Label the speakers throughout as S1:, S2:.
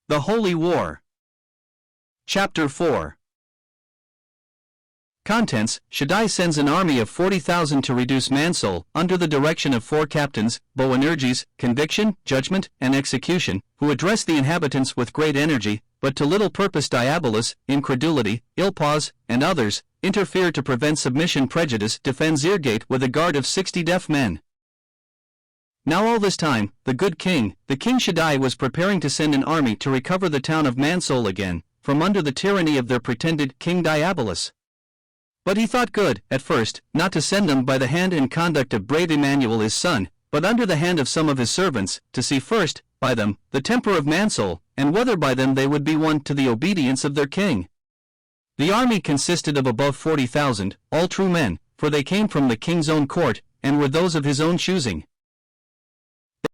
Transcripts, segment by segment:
S1: The Holy War. Chapter 4. Contents: Shaddai sends an army of 40,000 to reduce MANSOUL, under the direction of 4 captains, Boanerges, conviction, judgment, and execution, who address the inhabitants with great energy, but to little purpose. Diabolus, incredulity, Ilpaz, and others, interfere to prevent submission. Prejudice defends Eargate with a guard of 60 deaf men. Now all this time, the good king, the king Shaddai, was preparing to send an army to recover the town of MANSOUL again, from under the tyranny of their pretended king Diabolus. But he thought good, at first, not to send them by the hand and conduct of brave Emmanuel his son, but under the hand of some of his servants, to see first, by them, the temper of MANSOUL, and whether by them they would be won to the obedience of their king. The army consisted of above 40,000, all true men, for they came from the king's own court, and were those of his own choosing.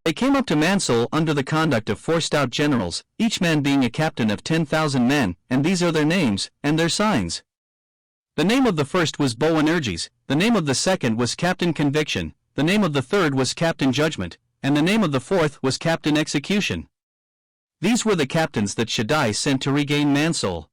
S1: They came up to MANSOUL under the conduct of 4 stout generals, each man being a captain of 10,000 men, and these are their names, and their signs. The name of the first was Boanerges, the name of the second was Captain Conviction, the name of the third was Captain Judgment, and the name of the fourth was Captain Execution. These were the captains that Shaddai sent to regain MANSOUL.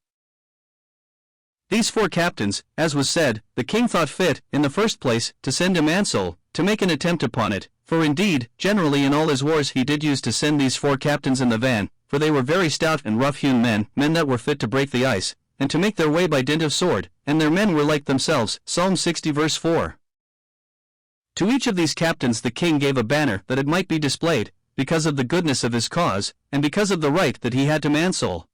S1: These 4 captains, as was said, the king thought fit, in the first place, to send to MANSOUL, to make an attempt upon it, for indeed, generally in all his wars he did use to send these 4 captains in the van, for they were very stout and rough-hewn men, men that were fit to break the ice, and to make their way by dint of sword, and their men were like themselves. Psalm 60 verse 4. To each of these captains the king gave a banner that it might be displayed, because of the goodness of his cause, and because of the right that he had to MANSOUL.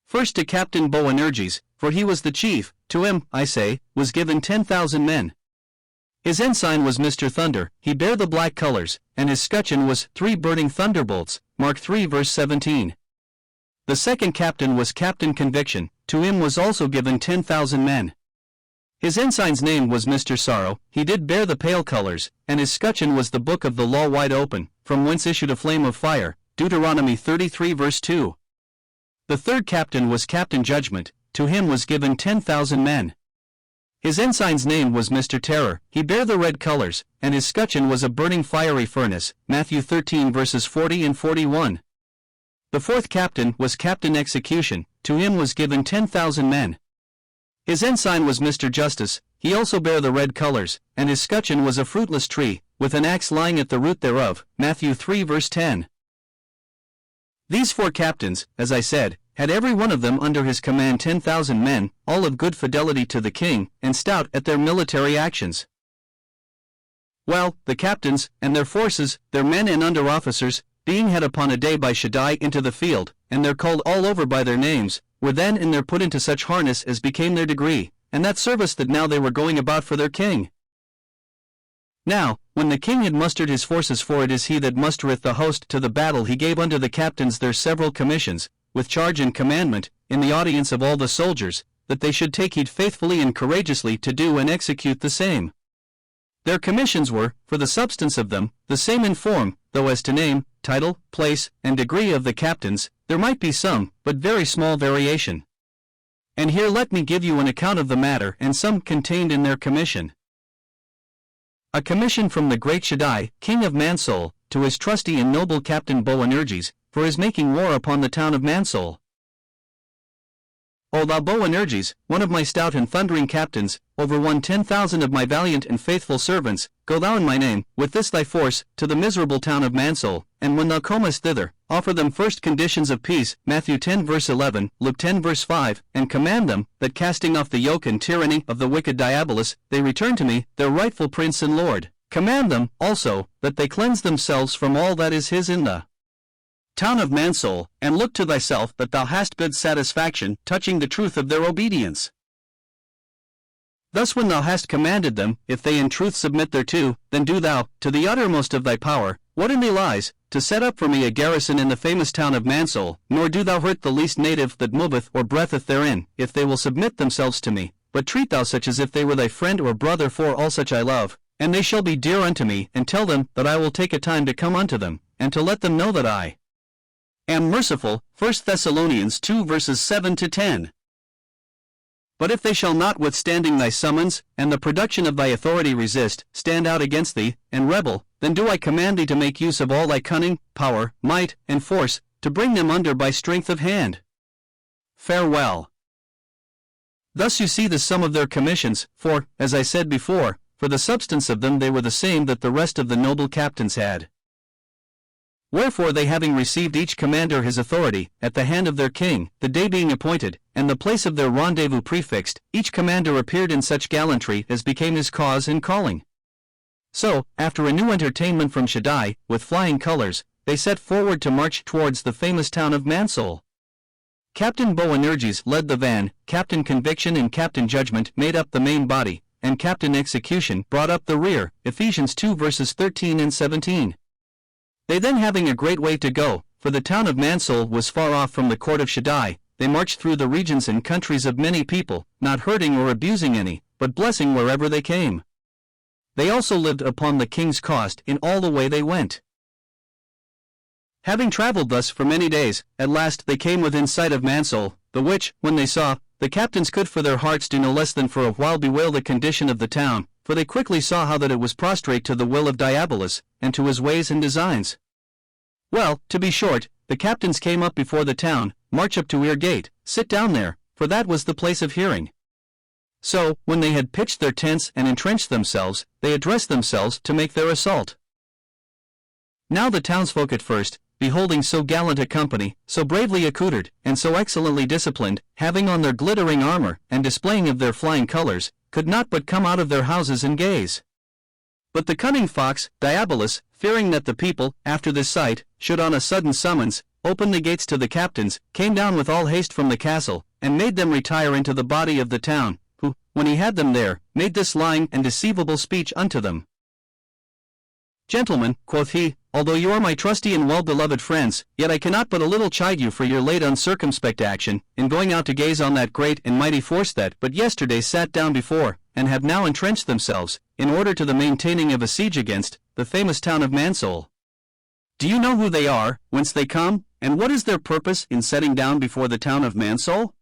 S1: First to Captain Boanerges, for he was the chief, to him, I say, was given 10,000 men. His ensign was Mr. Thunder, he bare the black colors, and his scutcheon was 3 burning thunderbolts, Mark 3 verse 17. The second captain was Captain Conviction, to him was also given 10,000 men. His ensign's name was Mr. Sorrow, he did bear the pale colors, and his scutcheon was the book of the law wide open, from whence issued a flame of fire, Deuteronomy 33 verse 2. The third captain was Captain Judgment, to him was given 10,000 men. His ensign's name was Mr. Terror, he bare the red colors, and his scutcheon was a burning fiery furnace, Matthew 13 verses 40 and 41. The fourth captain was Captain Execution, to him was given 10,000 men. His ensign was Mr. Justice, he also bare the red colors, and his scutcheon was a fruitless tree, with an axe lying at the root thereof, Matthew 3 verse 10. These 4 captains, as I said, had every one of them under his command 10,000 men, all of good fidelity to the king, and stout at their military actions. Well, the captains, and their forces, their men and under-officers, being had upon a day by Shaddai into the field, and they're called all over by their names, were then and there put into such harness as became their degree, and that service that now they were going about for their king. Now, when the king had mustered his forces, for it is he that mustereth the host to the battle, he gave unto the captains their several commissions, with charge and commandment, in the audience of all the soldiers, that they should take heed faithfully and courageously to do and execute the same. Their commissions were, for the substance of them, the same in form, though as to name, title, place, and degree of the captains, there might be some, but very small variation. And here let me give you an account of the matter and some contained in their commission. A commission from the great Shaddai, king of MANSOUL, to his trusty and noble Captain Boanerges, for his making war upon the town of MANSOUL. O thou Boanerges, one of my stout and thundering captains, over 10,000 of my valiant and faithful servants, go thou in my name, with this thy force, to the miserable town of MANSOUL, and when thou comest thither, offer them first conditions of peace, Matthew 10 verse 11, Luke 10 verse 5, and command them, that casting off the yoke and tyranny of the wicked Diabolus, they return to me, their rightful prince and lord. Command them, also, that they cleanse themselves from all that is his in the town of MANSOUL, and look to thyself that thou hast good satisfaction touching the truth of their obedience. Thus when thou hast commanded them, if they in truth submit thereto, then do thou, to the uttermost of thy power, what in thee lies, to set up for me a garrison in the famous town of MANSOUL, nor do thou hurt the least native that moveth or breatheth therein, if they will submit themselves to me, but treat thou such as if they were thy friend or brother, for all such I love, and they shall be dear unto me, and tell them that I will take a time to come unto them, and to let them know that I am merciful. 1 Thessalonians 2 verses 7 to 10. But if they shall notwithstanding thy summons, and the production of thy authority resist, stand out against thee, and rebel, then do I command thee to make use of all thy cunning, power, might, and force, to bring them under by strength of hand. Farewell. Thus you see the sum of their commissions, for, as I said before, for the substance of them they were the same that the rest of the noble captains had. Wherefore they having received each commander his authority, at the hand of their king, the day being appointed, and the place of their rendezvous prefixed, each commander appeared in such gallantry as became his cause and calling. So, after a new entertainment from SHADDAI, with flying colors, they set forward to march towards the famous town of MANSOUL. Captain Boanerges led the van, Captain Conviction and Captain Judgment made up the main body, and Captain Execution brought up the rear, Ephesians 2 verses 13 and 17. They then having a great way to go, for the town of MANSOUL was far off from the court of SHADDAI, they marched through the regions and countries of many people, not hurting or abusing any, but blessing wherever they came. They also lived upon the king's cost in all the way they went. Having travelled thus for many days, at last they came within sight of MANSOUL, the which, when they saw, the captains could for their hearts do no less than for a while bewail the condition of the town, for they quickly saw how that it was prostrate to the will of Diabolus, and to his ways and designs. Well, to be short, the captains came up before the town, march up to Ear Gate, sit down there, for that was the place of hearing. So, when they had pitched their tents and entrenched themselves, they addressed themselves to make their assault. Now the townsfolk at first, beholding so gallant a company, so bravely accoutred, and so excellently disciplined, having on their glittering armor, and displaying of their flying colors, could not but come out of their houses and gaze. But the cunning fox, Diabolus, fearing that the people, after this sight, should on a sudden summons, open the gates to the captains, came down with all haste from the castle, and made them retire into the body of the town, who, when he had them there, made this lying and deceivable speech unto them. Gentlemen, quoth he, although you are my trusty and well-beloved friends, yet I cannot but a little chide you for your late uncircumspect action, in going out to gaze on that great and mighty force that but yesterday sat down before, and have now entrenched themselves, in order to the maintaining of a siege against, the famous town of MANSOUL. Do you know who they are, whence they come, and what is their purpose in setting down before the town of MANSOUL?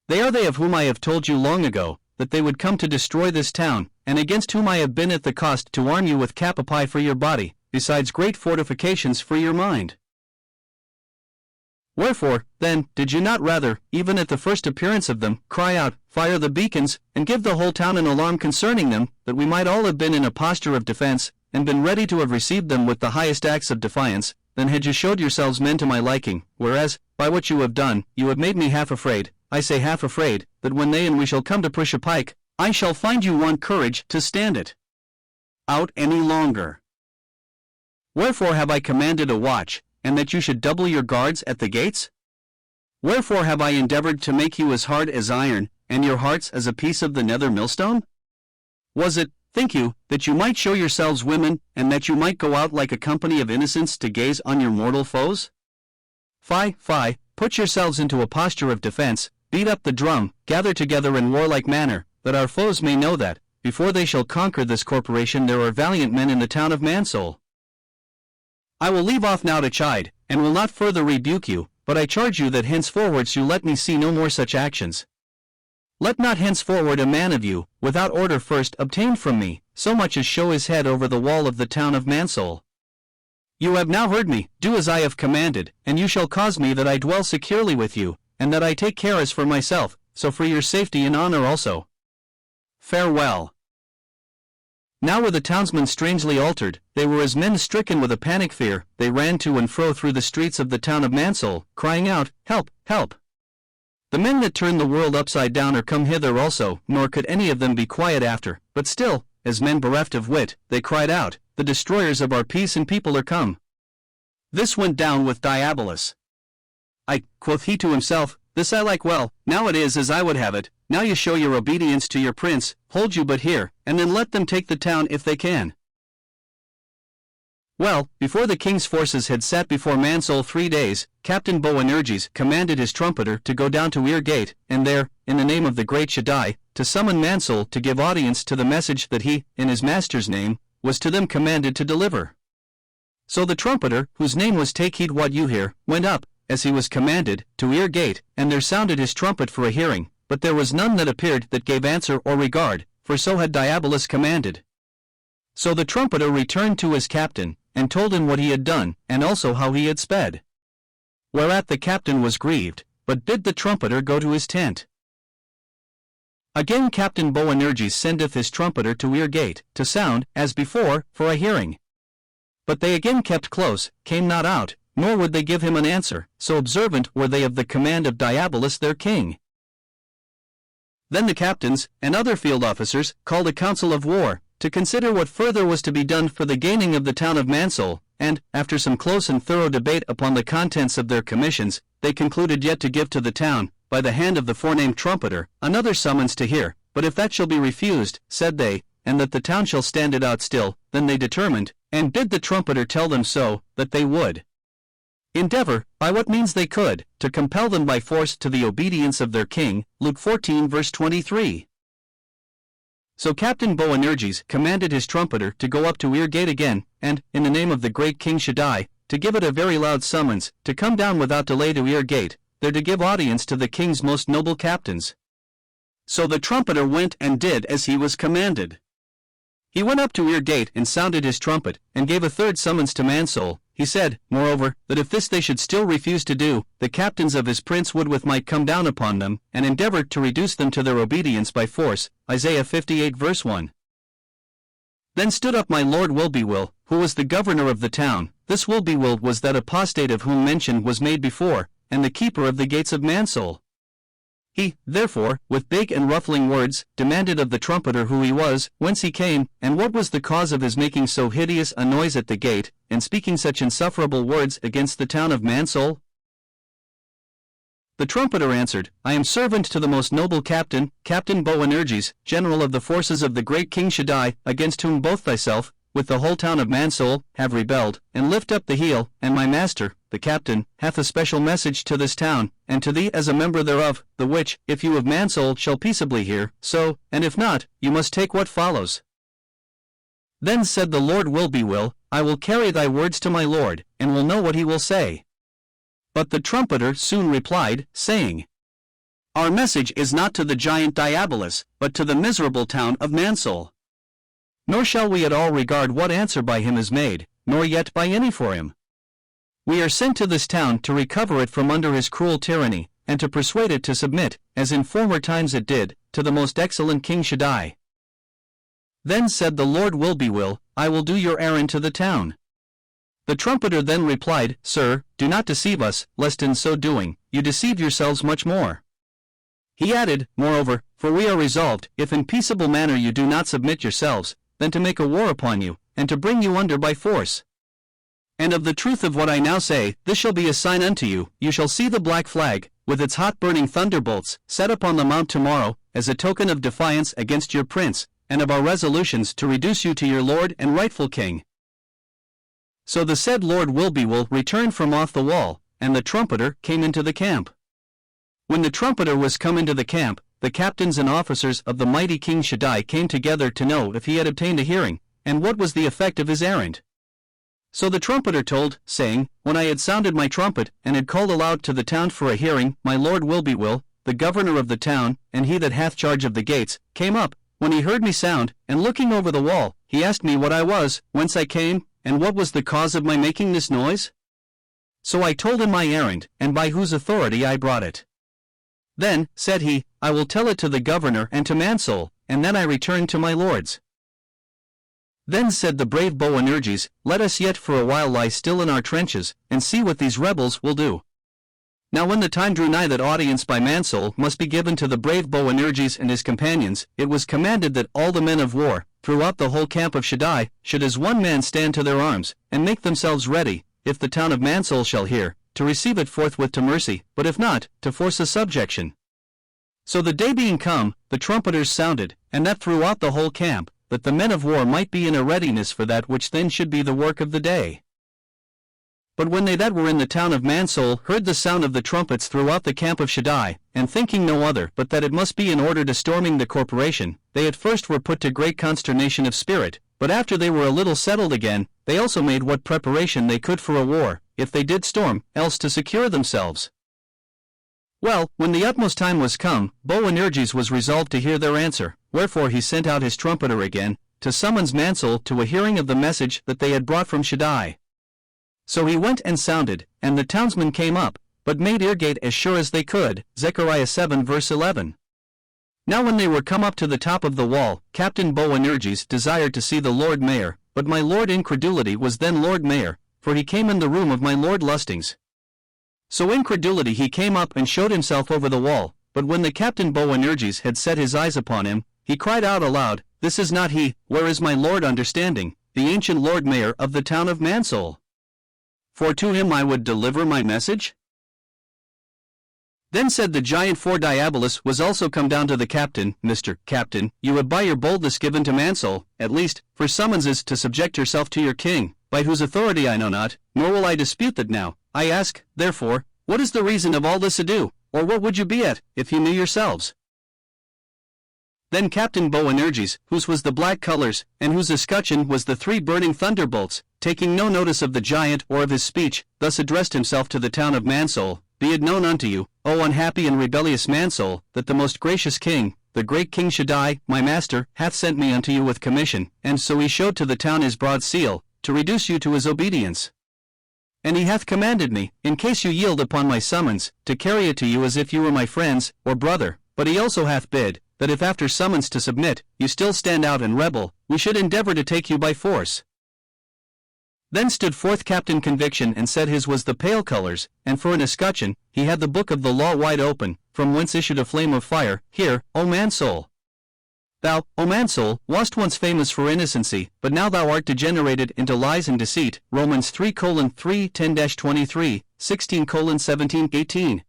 S1: They are they of whom I have told you long ago, that they would come to destroy this town, and against whom I have been at the cost to arm you with capapi for your body, besides great fortifications for your mind. Wherefore, then, did you not rather, even at the first appearance of them, cry out, fire the beacons, and give the whole town an alarm concerning them, that we might all have been in a posture of defense, and been ready to have received them with the highest acts of defiance, then had you showed yourselves men to my liking, whereas, by what you have done, you have made me half afraid, I say half afraid, that when they and we shall come to push a pike, I shall find you want courage to stand it out any longer. Wherefore have I commanded a watch, and that you should double your guards at the gates? Wherefore have I endeavored to make you as hard as iron, and your hearts as a piece of the nether millstone? Was it, think you, that you might show yourselves women, and that you might go out like a company of innocents to gaze on your mortal foes? Fie, fie, put yourselves into a posture of defense, beat up the drum, gather together in warlike manner, that our foes may know that, before they shall conquer this corporation there are valiant men in the town of MANSOUL. I will leave off now to chide, and will not further rebuke you, but I charge you that henceforwards you let me see no more such actions. Let not henceforward a man of you, without order first obtained from me, so much as show his head over the wall of the town of MANSOUL. You have now heard me, do as I have commanded, and you shall cause me that I dwell securely with you, and that I take care as for myself, so for your safety and honor also. Farewell. Now were the townsmen strangely altered, they were as men stricken with a panic fear, they ran to and fro through the streets of the town of MANSOUL, crying out, Help, help! The men that turn the world upside down are come hither also, nor could any of them be quiet after, but still, as men bereft of wit, they cried out, The destroyers of our peace and people are come. This went down with Diabolus. Quoth he to himself, this I like well, now it is as I would have it, now you show your obedience to your prince, hold you but here, and then let them take the town if they can. Well, before the king's forces had sat before MANSOUL 3 days, Captain Boanerges commanded his trumpeter to go down to Ear Gate, and there, in the name of the great SHADDAI, to summon MANSOUL to give audience to the message that he, in his master's name, was to them commanded to deliver. So the trumpeter, whose name was Take Heed What You Hear, went up, as he was commanded, to Ear Gate, and there sounded his trumpet for a hearing, but there was none that appeared that gave answer or regard, for so had Diabolus commanded. So the trumpeter returned to his captain, and told him what he had done, and also how he had sped. Whereat the captain was grieved, but bid the trumpeter go to his tent. Again Captain Boanerges sendeth his trumpeter to Ear gate, to sound, as before, for a hearing. But they again kept close, came not out, nor would they give him an answer, so observant were they of the command of Diabolus their king. Then the captains, and other field officers, called a council of war, to consider what further was to be done for the gaining of the town of MANSOUL, and, after some close and thorough debate upon the contents of their commissions, they concluded yet to give to the town, by the hand of the forenamed trumpeter, another summons to hear, but if that shall be refused, said they, and that the town shall stand it out still, then they determined, and bid the trumpeter tell them so, that they would endeavor, by what means they could, to compel them by force to the obedience of their king. Luke 14 verse 23. So Captain Boanerges commanded his trumpeter to go up to Ear gate again, and, in the name of the great King SHADDAI, to give it a very loud summons, to come down without delay to Ear gate, there to give audience to the king's most noble captains. So the trumpeter went and did as he was commanded. He went up to Ear gate and sounded his trumpet, and gave a third summons to MANSOUL. He said, moreover, that if this they should still refuse to do, the captains of his prince would with might come down upon them, and endeavor to reduce them to their obedience by force. Isaiah 58 verse 1. Then stood up my lord Wilbewill, who was the governor of the town. This Wilbewill was that apostate of whom mention was made before, and the keeper of the gates of MANSOUL. He, therefore, with big and ruffling words, demanded of the trumpeter who he was, whence he came, and what was the cause of his making so hideous a noise at the gate, and speaking such insufferable words against the town of MANSOUL? The trumpeter answered, I am servant to the most noble captain, Captain Boanerges, general of the forces of the great King SHADDAI, against whom both thyself, with the whole town of MANSOUL, have rebelled, and lift up the heel, and my master, the captain, hath a special message to this town, and to thee as a member thereof, the which, if you of MANSOUL shall peaceably hear, so, and if not, you must take what follows. Then said the Lord Wilbewill, I will carry thy words to my lord, and will know what he will say. But the trumpeter soon replied, saying, Our message is not to the giant Diabolus, but to the miserable town of MANSOUL. Nor shall we at all regard what answer by him is made, nor yet by any for him. We are sent to this town to recover it from under his cruel tyranny, and to persuade it to submit, as in former times it did, to the most excellent King SHADDAI. Then said the Lord Wilbewill, I will do your errand to the town. The trumpeter then replied, Sir, do not deceive us, lest in so doing, you deceive yourselves much more. He added, moreover, for we are resolved, if in peaceable manner you do not submit yourselves, then to make a war upon you, and to bring you under by force. And of the truth of what I now say, this shall be a sign unto you, you shall see the black flag, with its hot burning thunderbolts, set upon the mount tomorrow, as a token of defiance against your prince, and of our resolutions to reduce you to your lord and rightful king. So the said Lord Wilbewill returned from off the wall, and the trumpeter came into the camp. When the trumpeter was come into the camp, the captains and officers of the mighty King SHADDAI came together to know if he had obtained a hearing, and what was the effect of his errand. So the trumpeter told, saying, When I had sounded my trumpet, and had called aloud to the town for a hearing, my lord Wilbewill, the governor of the town, and he that hath charge of the gates, came up, when he heard me sound, and looking over the wall, he asked me what I was, whence I came, and what was the cause of my making this noise? So I told him my errand, and by whose authority I brought it. Then, said he, I will tell it to the governor and to MANSOUL, and then I return to my lords. Then said the brave Boanerges, Let us yet for a while lie still in our trenches, and see what these rebels will do. Now when the time drew nigh that audience by MANSOUL must be given to the brave Boanerges and his companions, it was commanded that all the men of war, throughout the whole camp of SHADDAI, should as one man stand to their arms, and make themselves ready, if the town of MANSOUL shall hear, to receive it forthwith to mercy, but if not, to force a subjection. So the day being come, the trumpeters sounded, and that throughout the whole camp, that the men of war might be in a readiness for that which then should be the work of the day. But when they that were in the town of MANSOUL heard the sound of the trumpets throughout the camp of SHADDAI, and thinking no other but that it must be in order to storming the corporation, they at first were put to great consternation of spirit, but after they were a little settled again, they also made what preparation they could for a war, if they did storm, else to secure themselves. Well, when the utmost time was come, Boanerges was resolved to hear their answer, wherefore he sent out his trumpeter again, to summons MANSOUL to a hearing of the message that they had brought from SHADDAI. So he went and sounded, and the townsmen came up, but made ear gate as sure as they could. Zechariah 7 verse 11. Now when they were come up to the top of the wall, Captain Boanerges desired to see the Lord Mayor, but my Lord Incredulity was then Lord Mayor, for he came in the room of my Lord Lustings. So Incredulity he came up and showed himself over the wall, but when the Captain Boanerges had set his eyes upon him, he cried out aloud, This is not he, where is my Lord Understanding, the ancient Lord Mayor of the town of MANSOUL? For to him I would deliver my message? Then said the giant, for Diabolus was also come down to the captain, Mr. Captain, you have by your boldness given to MANSOUL, at least, for summonses to subject yourself to your king, by whose authority I know not, nor will I dispute that now. I ask, therefore, what is the reason of all this ado, or what would you be at, if you knew yourselves? Then Captain Boanerges, whose was the black colors, and whose escutcheon was the 3 burning thunderbolts, taking no notice of the giant or of his speech, thus addressed himself to the town of MANSOUL, Be it known unto you, O unhappy and rebellious MANSOUL, that the most gracious king, the great King SHADDAI, my master, hath sent me unto you with commission, and so he showed to the town his broad seal, to reduce you to his obedience. And he hath commanded me, in case you yield upon my summons, to carry it to you as if you were my friends, or brother, but he also hath bid, that if after summons to submit, you still stand out and rebel, we should endeavor to take you by force. Then stood forth Captain Conviction and said his was the pale colors, and for an escutcheon, he had the book of the law wide open, from whence issued a flame of fire. Hear, O MANSOUL! Thou, O MANSOUL, wast once famous for innocency, but now thou art degenerated into lies and deceit. Romans 3:3, 10-23, 16:17-18.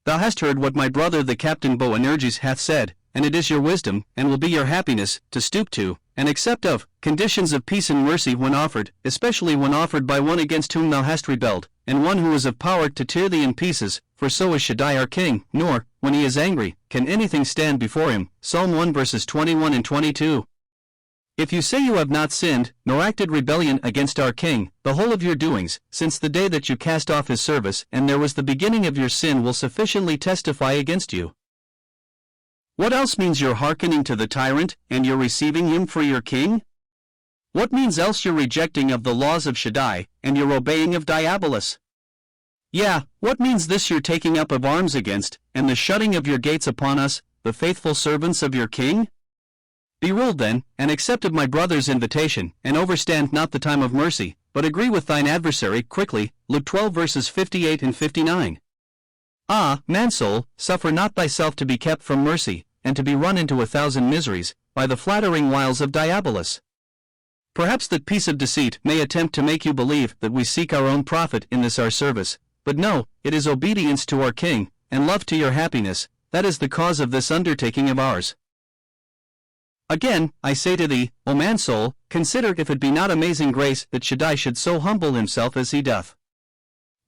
S1: Thou hast heard what my brother the Captain Boanerges hath said, and it is your wisdom, and will be your happiness, to stoop to, and accept of, conditions of peace and mercy when offered, especially when offered by one against whom thou hast rebelled, and one who is of power to tear thee in pieces, for so is SHADDAI our King, nor, when he is angry, can anything stand before him. Psalm 1 verses 21 and 22. If you say you have not sinned, nor acted rebellion against our King, the whole of your doings, since the day that you cast off his service and there was the beginning of your sin will sufficiently testify against you. What else means your hearkening to the tyrant, and your receiving him for your king? What means else your rejecting of the laws of SHADDAI, and your obeying of Diabolus? Yeah, what means this your taking up of arms against, and the shutting of your gates upon us, the faithful servants of your king? Be ruled then, and accept of my brother's invitation, and overstand not the time of mercy, but agree with thine adversary quickly. Luke 12 verses 58 and 59. Ah, MANSOUL, suffer not thyself to be kept from mercy, and to be run into 1,000 miseries, by the flattering wiles of Diabolus. Perhaps that piece of deceit may attempt to make you believe that we seek our own profit in this our service, but no, it is obedience to our King, and love to your happiness, that is the cause of this undertaking of ours. Again, I say to thee, O MANSOUL, consider if it be not amazing grace that SHADDAI should so humble himself as he doth.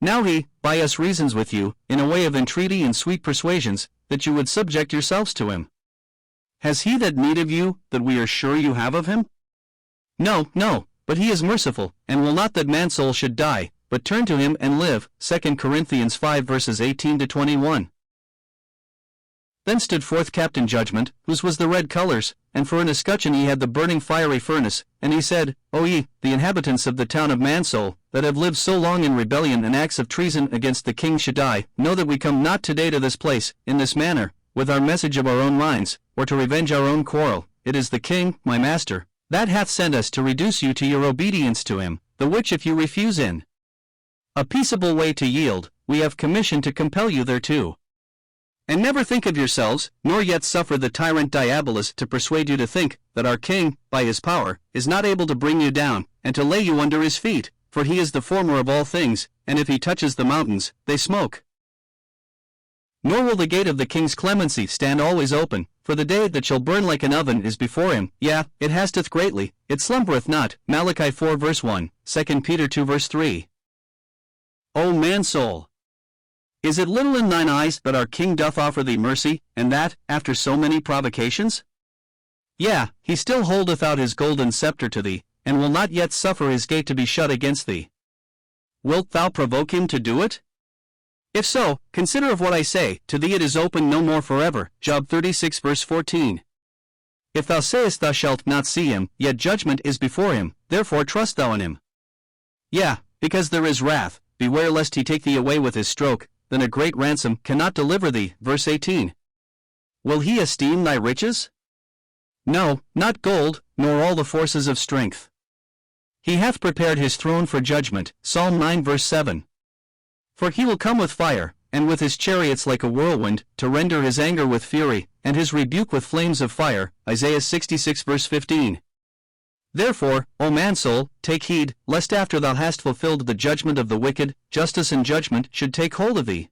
S1: Now he, by us reasons with you, in a way of entreaty and sweet persuasions, that you would subject yourselves to him. Has he that need of you, that we are sure you have of him? No, no, but he is merciful, and will not that MANSOUL should die, but turn to him and live. 2 Corinthians 5 verses 18-21. Then stood forth Captain Judgment, whose was the red colors, and for an escutcheon he had the burning fiery furnace, and he said, O ye, the inhabitants of the town of MANSOUL, that have lived so long in rebellion and acts of treason against the King SHADDAI, know that we come not today to this place, in this manner, with our message of our own minds, or to revenge our own quarrel. It is the King, my master, that hath sent us to reduce you to your obedience to him, the which if you refuse in a peaceable way to yield, we have commission to compel you thereto. And never think of yourselves, nor yet suffer the tyrant Diabolus to persuade you to think that our King, by his power, is not able to bring you down, and to lay you under his feet, for he is the former of all things, and if he touches the mountains, they smoke. Nor will the gate of the King's clemency stand always open, for the day that shall burn like an oven is before him. Yeah, it hasteth greatly, it slumbereth not. Malachi 4 verse 1, 2 Peter 2 verse 3. O MANSOUL! Is it little in thine eyes that our King doth offer thee mercy, and that, after so many provocations? Yea, he still holdeth out his golden scepter to thee, and will not yet suffer his gate to be shut against thee. Wilt thou provoke him to do it? If so, consider of what I say, to thee it is open no more forever. Job 36 verse 14. If thou sayest thou shalt not see him, yet judgment is before him, therefore trust thou in him. Yea, because there is wrath, beware lest he take thee away with his stroke. then a great ransom cannot deliver thee. Verse 18. Will he esteem thy riches? No, not gold, nor all the forces of strength. He hath prepared his throne for judgment. Psalm 9 verse 7. For he will come with fire, and with his chariots like a whirlwind, to render his anger with fury, and his rebuke with flames of fire. Isaiah 66 verse 15. Therefore, O mansoul, take heed, lest after thou hast fulfilled the judgment of the wicked, justice and judgment should take hold of thee.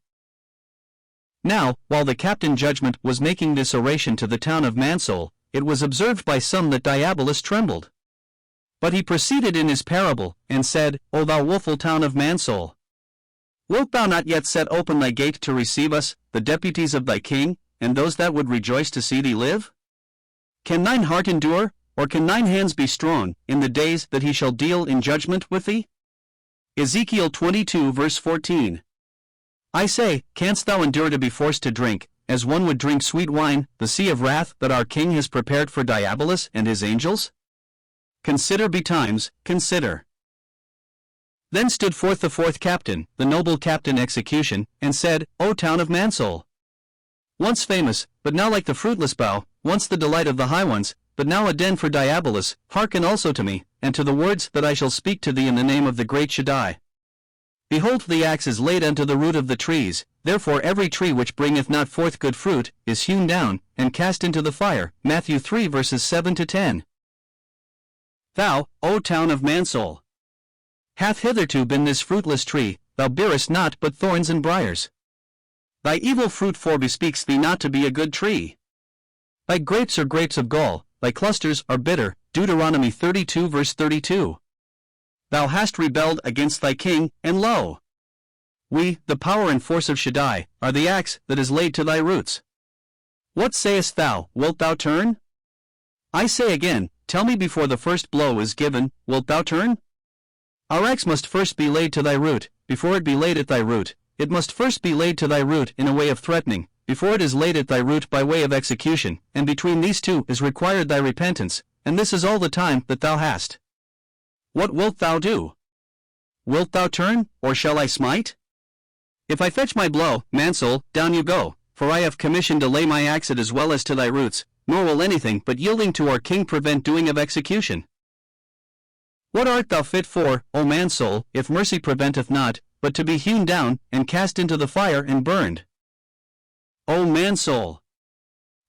S1: Now, while the captain judgment was making this oration to the town of Mansoul, it was observed by some that Diabolus trembled. But he proceeded in his parable, and said, O thou woeful town of Mansoul! Wilt thou not yet set open thy gate to receive us, the deputies of thy king, and those that would rejoice to see thee live? Can thine heart endure, or can thine hands be strong, in the days that he shall deal in judgment with thee? Ezekiel 22 verse 14. I say, canst thou endure to be forced to drink, as one would drink sweet wine, the sea of wrath that our king has prepared for Diabolus and his angels? Consider betimes, consider. Then stood forth the fourth captain, the noble captain Execution, and said, O town of Mansoul! Once famous, but now like the fruitless bough, once the delight of the high ones, but now a den for Diabolus, hearken also to me, and to the words that I shall speak to thee in the name of the great SHADDAI. Behold, the axe is laid unto the root of the trees, therefore every tree which bringeth not forth good fruit, is hewn down, and cast into the fire. Matthew 3 verses 7 to 10. Thou, O town of Mansoul, hath hitherto been this fruitless tree, thou bearest not but thorns and briars. Thy evil fruit bespeaks thee not to be a good tree. Thy grapes are grapes of gall, thy clusters are bitter. Deuteronomy 32 verse 32. Thou hast rebelled against thy king, and lo! We, the power and force of SHADDAI, are the axe that is laid to thy roots. What sayest thou, wilt thou turn? I say again, tell me before the first blow is given, wilt thou turn? Our axe must first be laid to thy root. Before it be laid at thy root, it must first be laid to thy root in a way of threatening, before it is laid at thy root by way of execution, and between these two is required thy repentance, and this is all the time that thou hast. What wilt thou do? Wilt thou turn, or shall I smite? If I fetch my blow, Mansoul, down you go, for I have commissioned to lay my axe at as well as to thy roots, nor will anything but yielding to our king prevent doing of execution. What art thou fit for, O Mansoul, if mercy preventeth not, but to be hewn down, and cast into the fire and burned? O Mansoul!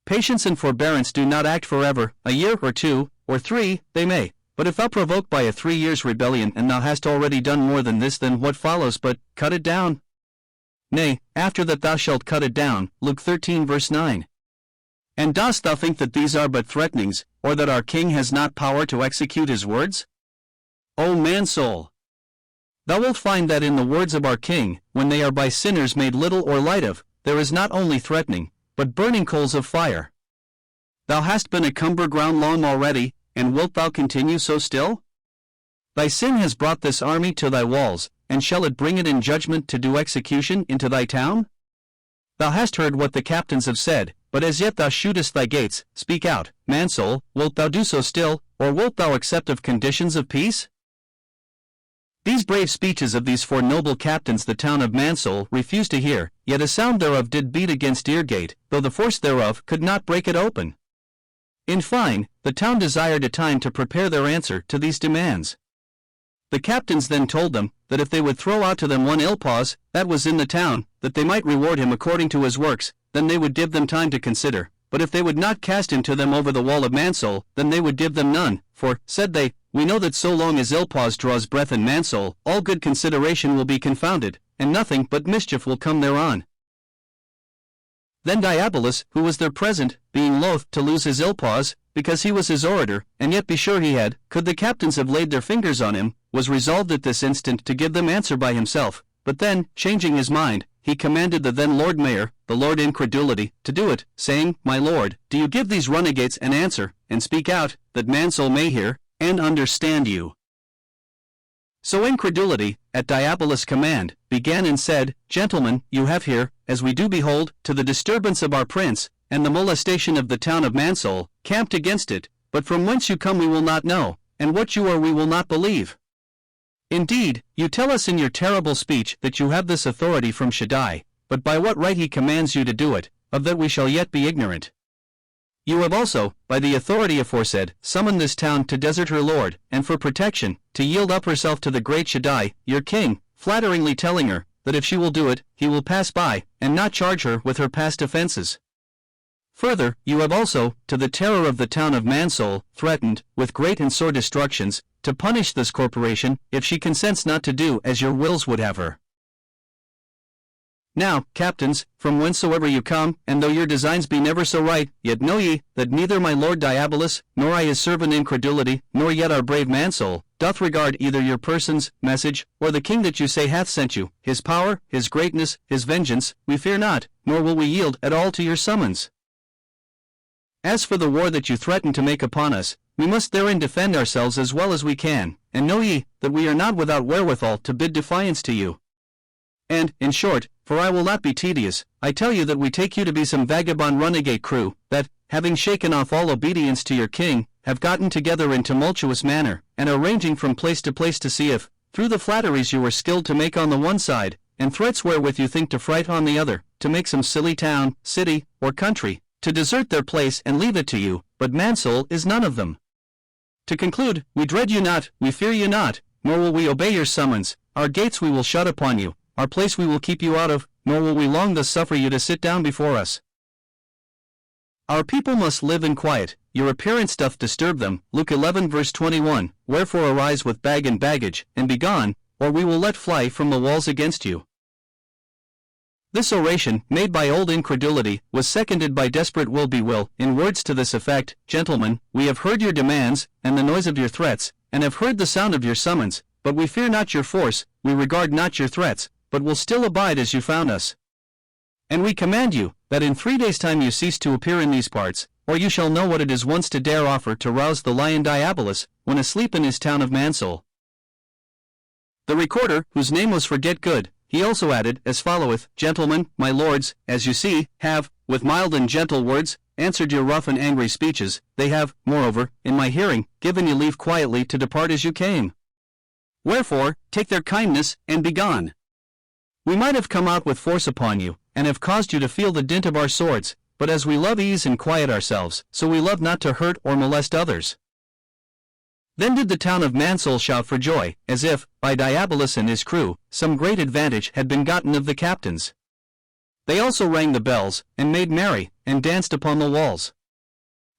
S1: Patience and forbearance do not act forever. A year or 2, or 3, they may. But if thou provoke by a 3 years' rebellion, and thou hast already done more than this, then what follows but, cut it down? Nay, after that thou shalt cut it down. Luke 13 verse 9. And dost thou think that these are but threatenings, or that our king has not power to execute his words? O Mansoul! Thou wilt find that in the words of our king, when they are by sinners made little or light of, there is not only threatening, but burning coals of fire. Thou hast been a cumber ground long already, and wilt thou continue so still? Thy sin has brought this army to thy walls, and shall it bring it in judgment to do execution into thy town? Thou hast heard what the captains have said, but as yet thou shootest thy gates. Speak out, Mansoul, wilt thou do so still, or wilt thou accept of conditions of peace? These brave speeches of these 4 noble captains the town of Mansoul refused to hear, yet a sound thereof did beat against ear gate, though the force thereof could not break it open. In fine, the town desired a time to prepare their answer to these demands. The captains then told them, that if they would throw out to them one Ilpaz, that was in the town, that they might reward him according to his works, then they would give them time to consider, but if they would not cast him to them over the wall of Mansoul, then they would give them none, for, said they, we know that so long as Ilpaz draws breath in Mansoul, all good consideration will be confounded, and nothing but mischief will come thereon. Then Diabolus, who was there present, being loath to lose his Ilpaz, because he was his orator, and yet be sure he had, could the captains have laid their fingers on him, was resolved at this instant to give them answer by himself, but then, changing his mind, he commanded the then Lord Mayor, the Lord Incredulity, to do it, saying, My lord, do you give these runagates an answer, and speak out, that Mansoul may hear, and understand you. So Incredulity, at Diabolus' command, began and said, Gentlemen, you have here, as we do behold, to the disturbance of our prince, and the molestation of the town of Mansoul, camped against it, but from whence you come we will not know, and what you are we will not believe. Indeed, you tell us in your terrible speech that you have this authority from SHADDAI, but by what right he commands you to do it, of that we shall yet be ignorant. You have also, by the authority aforesaid, summoned this town to desert her lord, and for protection, to yield up herself to the great Shaddai, your king, flatteringly telling her, that if she will do it, he will pass by, and not charge her with her past offenses. Further, you have also, to the terror of the town of MANSOUL, threatened, with great and sore destructions, to punish this corporation, if she consents not to do as your wills would have her. Now, captains, from whensoever you come, and though your designs be never so right, yet know ye, that neither my lord Diabolus, nor I his servant Incredulity, nor yet our brave MANSOUL, doth regard either your persons, message, or the king that you say hath sent you, his power, his greatness, his vengeance, we fear not, nor will we yield at all to your summons. As for the war that you threaten to make upon us, we must therein defend ourselves as well as we can, and know ye, that we are not without wherewithal to bid defiance to you. And, in short, for I will not be tedious, I tell you that we take you to be some vagabond runagate crew, that, having shaken off all obedience to your king, have gotten together in tumultuous manner, and are ranging from place to place to see if, through the flatteries you are skilled to make on the one side, and threats wherewith you think to fright on the other, to make some silly town, city, or country, to desert their place and leave it to you, but MANSOUL is none of them. To conclude, we dread you not, we fear you not, nor will we obey your summons, our gates we will shut upon you, our place we will keep you out of, nor will we long thus suffer you to sit down before us. Our people must live in quiet, your appearance doth disturb them, Luke 11 verse 21, wherefore arise with bag and baggage, and be gone, or we will let fly from the walls against you. This oration, made by old Incredulity, was seconded by desperate Will-be-will, in words to this effect: Gentlemen, we have heard your demands, and the noise of your threats, and have heard the sound of your summons, but we fear not your force, we regard not your threats, but will still abide as you found us. And we command you, that in 3 days' time you cease to appear in these parts, or you shall know what it is once to dare offer to rouse the lion Diabolus, when asleep in his town of MANSOUL. The recorder, whose name was Forget Good, he also added, as followeth: Gentlemen, my lords, as you see, have, with mild and gentle words, answered your rough and angry speeches. They have, moreover, in my hearing, given you leave quietly to depart as you came. Wherefore, take their kindness, and be gone. We might have come out with force upon you, and have caused you to feel the dint of our swords, but as we love ease and quiet ourselves, so we love not to hurt or molest others. Then did the town of MANSOUL shout for joy, as if, by Diabolus and his crew, some great advantage had been gotten of the captains. They also rang the bells, and made merry, and danced upon the walls.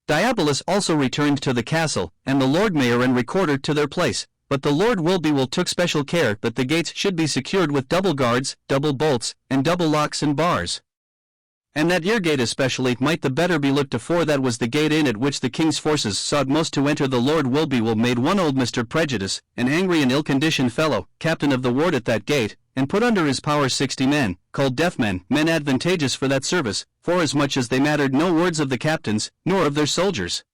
S1: Diabolus also returned to the castle, and the Lord Mayor and Recorder to their place, but the Lord Will-be-will took special care that the gates should be secured with double guards, double bolts, and double locks and bars. And that your gate especially might the better be looked to, for that was the gate in at which the king's forces sought most to enter. The Lord Will-be-will made one old Mr. Prejudice, an angry and ill-conditioned fellow, captain of the ward at that gate, and put under his power 60 men, called deaf men, men advantageous for that service, forasmuch as they mattered no words of the captains, nor of their soldiers.